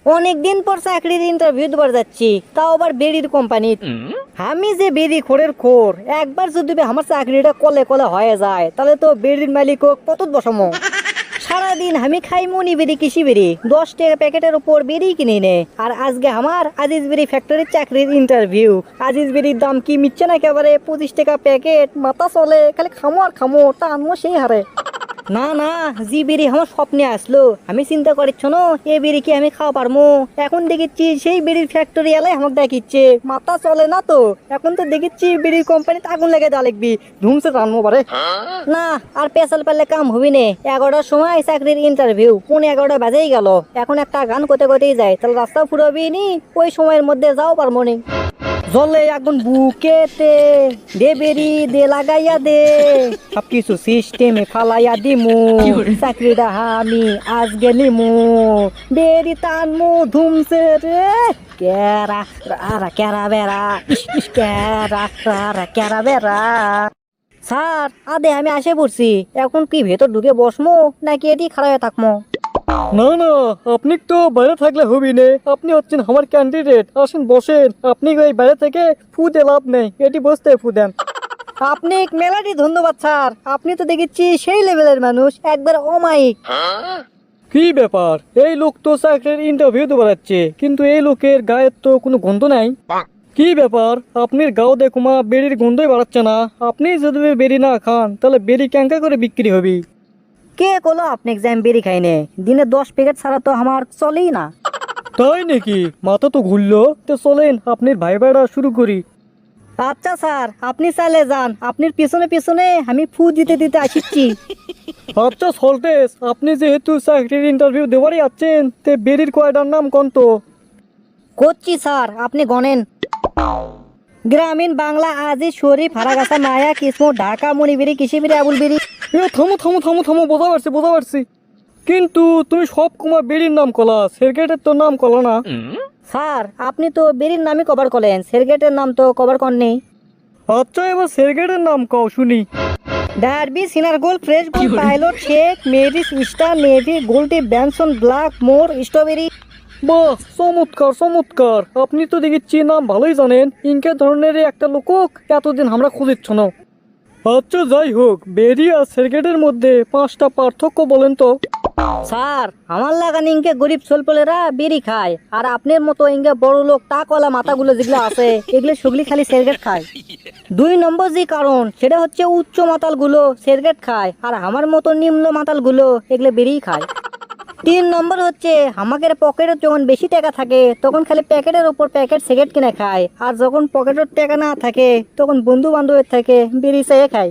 অনেকদিন পর চাকরির ইন্টারভিউ দেবার যাচ্ছি, তাও আবার বেরির কোম্পানি। আমি যে বেরি খোরের খোর, একবার যদি আমার চাকরিটা কলে কলে হয়ে যায় তাহলে তো বেরির মালিক কত বসামো। সারাদিন আমি খাই মনি বেরি কৃষি বেরি, 10 টাকা প্যাকেটের উপর বেরি কিনে নে। আর আজকে আমার আজিজ বেরি ফ্যাক্টরির চাকরির ইন্টারভিউ। আজিজ বেরির দাম কি মিচ্ছে না, একেবারে 25 টাকা প্যাকেট। মাথা চলে, খালি খামো আর খামো, তা আনবো সেই হারে। না না, জি বেরি আমার স্বপ্নে আসলো, আমি চিন্তা করিচ্ছ না এ বেরি কি আমি খাওয়া পারবো। এখন দেখেছি সেই বেরির ফ্যাক্টরি এলাই আমাকে দেখিচ্ছে, মাথা চলে না তো। এখন তো দেখেছি বেরির কোম্পানিতে আগুন লেগে যা লিখবি, ধুমসে রানবো পারে। না আর পেশাল পারলে কাম হবি নে। 11টার সময় চাকরির ইন্টারভিউ, 11:30 বাজেই গেল। এখন একটা গান করতে করতেই যায়, তাহলে রাস্তা ফুরাবি নি, ওই সময়ের মধ্যে যাও পারবো নি। জলে আগুন বুকেতে দে বেরি দে লাগাইয়া দে, সবকিছু সিস্টেমে ফালাইয়া দিমু, চাকরিটা আমি আজকে নিমু, বেরি টানমু ধুমসে রে। কেরা রা কেরা বেড়া, ইস ইস কেরা রা কেরা বেড়া। স্যার আদে আমি আসে পড়ছি, এখন কি ভেতর ঢুকে বসমো নাকি এটি খারাপ হয়ে থাকবো? না না, আপনি তো বাইরে থাকলে হবি নে, আপনি হচ্ছেন আমার ক্যান্ডিডেট। আসেন বসেন, আপনি ওই বাইরে থেকে ফু দিয়ে লাভ নেই, এটি বসতে ফু দেন। আপনি মেলাটি ধন্যবাদ স্যার, আপনি তো দেখেছি সেই লেভেলের মানুষ, একবার অমায়িক। কি ব্যাপার, এই লোক তো চাকরির ইন্টারভিউ দেওয়া যাচ্ছে, কিন্তু এই লোকের গায়ের তো কোনো গন্ধ নাই। কি ব্যাপার, আপনার গাও দেখুমা বেরির গন্ধই বাড়াচ্ছে না। আপনি যদি বেরি না খান তাহলে বেরি ক্যাঙ্কা করে বিক্রি হবি। কে কলো আপনি এক্সাম বেরি খাইনে? দিনে 10 প্যাকেট ছাড়া তো আমার চলেই না। তাই নাকি? মাথা তো ঘুরলো। তো চলেন আপনার ভাই ভাইরা শুরু করি। আচ্ছা স্যার, আপনি চাইলে যান, আপনার পিছনে পিছনে আমি ফু দিতে দিতে আসিচ্ছি। আচ্ছা সল্টেস, আপনি যেহেতু চাকরির ইন্টারভিউ দেওয়ারই আছেন, তে বেরির কয়টার নাম কোন তো? করছি স্যার, আপনি গনেন। গ্রামীণ বাংলা, আজিজ, শরীফ, হারাগাছা, মায়া, কিসমো, ঢাকা, মণিবেরি, কৃষিবেরি, আবুল বেরি। থামো থামো থামো থামো, বোঝা পারছি বোঝা পারছি, কিন্তু তুমি সব কুমা বেরির নাম কলা, সেরগেটের তো নাম কলা না। স্যার আপনি তো বেরির নামই কভার করলেন, সেরগেটের নাম তো কভার করেননি। আচ্ছা এবার সেরগেটের নাম কও শুনি। ডার্বি, সিনারগোল, ফ্রেশ গোল, Pilot, Sheikh, Marise, Star, Navy, Goldie, Benson, Black, More, Strawberry. বাহ, চমৎকার চমৎকার, আপনি তো দেখেছি নাম ভালোই জানেন। ইনকে ধরনের একটা লোক এতদিন আমরা খুঁজিচ্ছ না। আচ্ছা যাই হোক, বেরি আর সেরগেটের মধ্যে 5টা পার্থক্য বলেন তো। স্যার আমার লাগান ইনকে গরিব ছোলপলেরা বেরি খায়, আর আপনার মতো ইনকে বড় লোক টাকওয়ালা মাথাগুলো যেগুলো আছে এগুলো সেগুলি খালি সেরগেট খায়। 2 নম্বর যে কারণ সেটা হচ্ছে উচ্চ মাতালগুলো সেরগেট খায়, আর আমার মতো নিম্ন মাতালগুলো এগুলো বেরিই খায়। 3 নম্বর হচ্ছে আমাদের পকেটে যখন বেশি টাকা থাকে তখন খালি প্যাকেটের উপর প্যাকেট সিগারেট কিনে খায়, আর যখন পকেটের টাকা না থাকে তখন বন্ধু বান্ধবের থেকে বেরি চেয়ে খায়।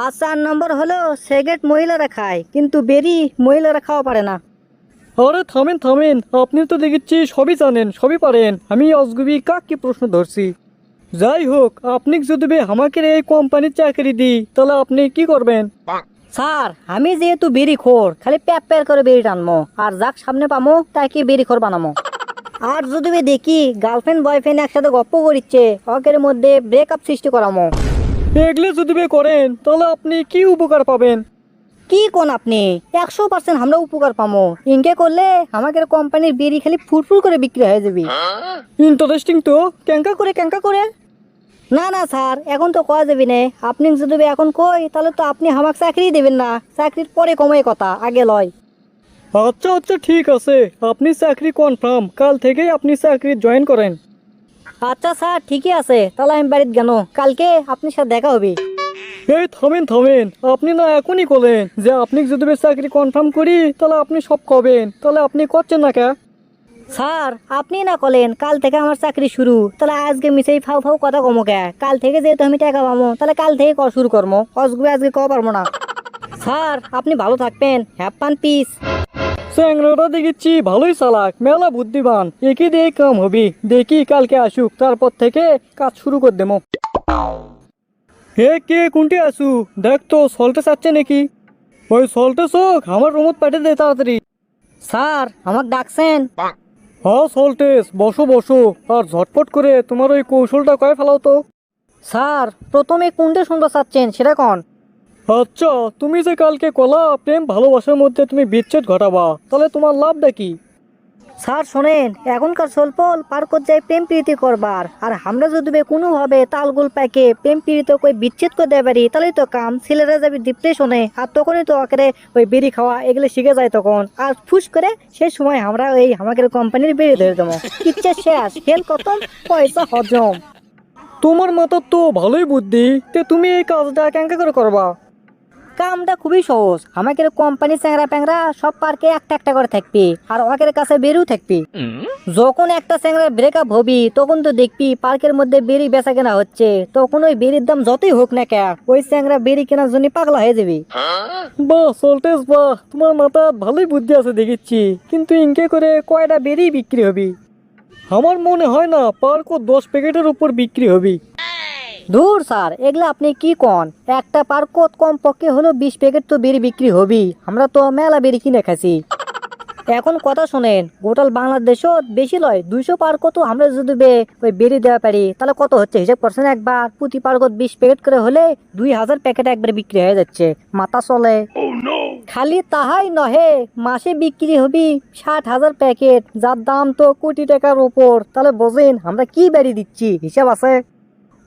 আর 4 নম্বর হলো সিগারেট মহিলারা খায়, কিন্তু বেরি মহিলারা খাওয়া পারে না। আরে থামেন থামেন, আপনি তো দেখেছি সবই জানেন সবই পারেন, আমি অজগুবি কাক কি প্রশ্ন ধরছি। যাই হোক, আপনি যদি আমাকে এই কোম্পানির চাকরি দিই তাহলে আপনি কি করবেন? স্যার আমি যেহেতু বেরি খোর, খালি প্যাপ প্যার করে বেরি টানমো, আর যাক সামনে পামো তাকে বেরি খোর বানামো। আর যদি দেখি গার্লফ্রেন্ড বয়ফ্রেন্ড একসাথে গপ্প করিচ্ছে, ওকের মধ্যে ব্রেকআপ সৃষ্টি করামো। এগুলো যদি করেন তাহলে আপনি কি উপকার পাবেন? কি কোন আপনি 100% আমরা উপকার পামো। ইনকে করলে আমাদের কোম্পানির বেরি খালি ফুরফুর করে বিক্রি হয়ে যাবে। ইন্টারেস্টিং তো, ক্যাঙ্কা করে ক্যাঙ্কা করে। না না স্যার, এখন তো কয়া যাবি না। আপনি যদি এখন কই তাহলে তো আপনি আমাকে চাকরি দেবেন না, চাকরির পরে কমাই কথা, আগে লয়। আচ্ছা আচ্ছা ঠিক আছে, আপনি চাকরি কনফার্ম, কাল থেকেই আপনি চাকরি জয়েন করেন। আচ্ছা স্যার ঠিকই আছে, তাহলে আমি বাড়িতে গেল, কালকে আপনার সাথে দেখা হবে। এই থামেন থামেন, আপনি না এখনই বলেন যে আপনি যদি চাকরি কনফার্ম করি তাহলে আপনি সব কবেন, তাহলে আপনি করছেন না কে? স্যার আপনি না কলেন কাল থেকে আমার চাকরি শুরু, তাহলে আজকে মিশাই ফাউ ফাউ কথা কমো কে? কাল থেকে যেহেতু আমি টাকা পাবো তাহলে কাল থেকে শুরু করবো, অসগুবে আজকে কওয়া পারবো না। স্যার আপনি ভালো থাকবেন, হ্যাভ ফান, পিস। স্যাংরাটা দেখেছি ভালোই চালাক, মেলা বুদ্ধিমান, একই দিয়ে কাম হবি। দেখি কালকে আসুক, তারপর থেকে কাজ শুরু করে দেবো। হে কে কোনটি আসু, দেখ তো সল্টে চাচ্ছে নাকি? ওই সল্টে চোখ আমার রুমত পাঠিয়ে দে তাড়াতাড়ি। স্যার আমাকে ডাকছেন? হ্যাঁ সল্টেস, বসো বসো, আর ঝটপট করে তোমার ওই কৌশলটা কয়ে ফেলাও তো। স্যার প্রথমে কোনটা শুনতে চাচ্ছেন সেটা কন। আচ্ছা, তুমি যে কালকে কলা প্রেম ভালোবাসার মধ্যে তুমি বিচ্ছেদ ঘটাবা, তাহলে তোমার লাভটা কি? স্যার শোনেন, এখনকার সলপল পার্কত যায় প্রেম প্রীতি করবার, আর আমরা যদি কোনোভাবে তালগোল প্যাকে প্রেম প্রীতি কই বিচ্ছেদ করে দেয় পারি, তাহলেই তো কাম। ছেলেরা যাবে ডিপ্রেশনে, আর তখনই তো আকারে ওই বিড়ি খাওয়া এগুলো শিখে যায় তখন, আর ফুস করে সেই সময় আমরা ওই আমাদের কোম্পানির বিড়ি ধরে দেবো। ইচ্ছা শেষ, খেল খতম, পয়সা হজম। তোমার মাথার তো ভালোই বুদ্ধি, তে তুমি এই কাজটা কেঙ্কা করে করবা? কামটা খুবই সহজ। আমাদের কোম্পানি চ্যাংরা প্যাংরা সব পার্কে একটা একটা করে থাকবি, আর ওদের কাছে বেরিয়েও থাকবি। যখন একটা চ্যাংরার ব্রেকআপ হবি, তখন তো দেখবি পার্কের মধ্যে বেরি বেচা কেনা হচ্ছে, তখন ওই বেরির দাম যতই হোক না কে, ওই চ্যাংরা বেরি কেনার জন্য পাগলা হয়ে যাবি। বাহ সল্টেস বাহ, তোমার মাথা ভালোই বুদ্ধি আছে দেখিচ্ছি, কিন্তু ইনকে করে কয়টা বেরি বিক্রি হবি? আমার মনে হয় না পার্কও 10 প্যাকেটের উপর বিক্রি হবি। ধুর স্যার, এগুলা আপনি কি কন? একটা পার্কত কম পক্ষে হলো 20 প্যাকেট তো বেরি বিক্রি হবি। আমরা তো মেলা বেরি কিনে খাচ্ছি। এখন কথা শোনেন, গোটাল বাংলাদেশত বেশি লয় 200 পার্কত আমরা যদি ওই বেরি দেওয়া পারি, তাহলে কত হচ্ছে হিসাব করছেন একবার? প্রতি পার্কত 20 প্যাকেট করে হলে 2000 প্যাকেট একবার বিক্রি হয়ে যাচ্ছে, মাথা চলে। খালি তাহাই নহে, মাসে বিক্রি হবি 60,000 প্যাকেট, যার দাম তো কোটি টাকার উপর। তাহলে বোঝেন আমরা কি বেরি দিচ্ছি, হিসাব আছে।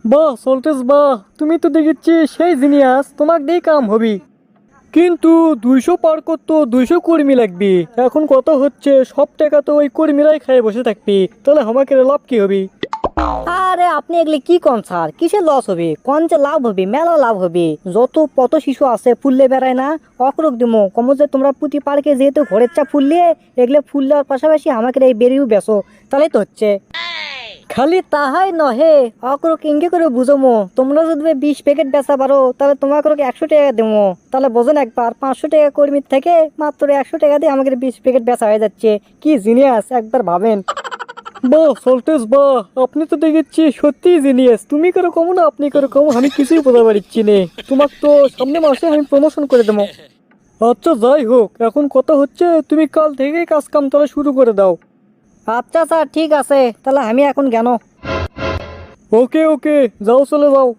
বাহ সল্টেস বাহ, তুমি তো দেখিচ্ছি সেই জিনিয়াস, তোমাক দিয়ে কাম হবি। কিন্তু 200 পার্কত তো 200 কর্মী লাগবে। এখন কত হচ্ছে, সব টাকা তো ওই কর্মীরাই খায় বসে থাকবি, তাহলে আমাকে লাভ কি হবি? আরে আপনি এগুলি কি কন স্যার? কিসের লস হবে? কোন যে লাভ হবে, মেলা লাভ হবে। যত কত শিশু আছে ফুললে বেড়ায় না, অকরক দিমো কম যে তোমরা প্রতি পার্কে যেহেতু ঘরের চা ফুললে, এগুলো ফুল দেওয়ার পাশাপাশি আমাকে এই বেরিয়েও বেসো, তাহলেই তো হচ্ছে। খালি তাহাই নহে, অকরক ইঙ্গে করে বুঝমো, তোমরা যদি 20 প্যাকেট বেচা পারো, তাহলে তোমাকে 100 টাকা দেবো। তাহলে বোঝেন একবার, 500 টাকা কর্মীর থেকে মাত্র 100 টাকা দিয়ে আমাকে 20 প্যাকেট বেচা হয়ে যাচ্ছে। কি জিনিয়াস, একবার ভাবেন। বাহ সল্টেস বাহ, আপনি তো দেখিচ্ছি সত্যি জিনিয়াস। তুমি করে কমো না আপনি করে কমো, আমি কিছুই বোঝা পারছি নে। তোমাক তো সামনে মাসে আমি প্রমোশন করে দেবো। আচ্ছা যাই হোক, এখন কথা হচ্ছে তুমি কাল থেকেই কাজ কাম তাহলে শুরু করে দাও। আচ্ছা স্যার, ঠিক আছে, তাহলে আমি এখন জ্ঞান। ওকে ওকে, যাও চলে যাও।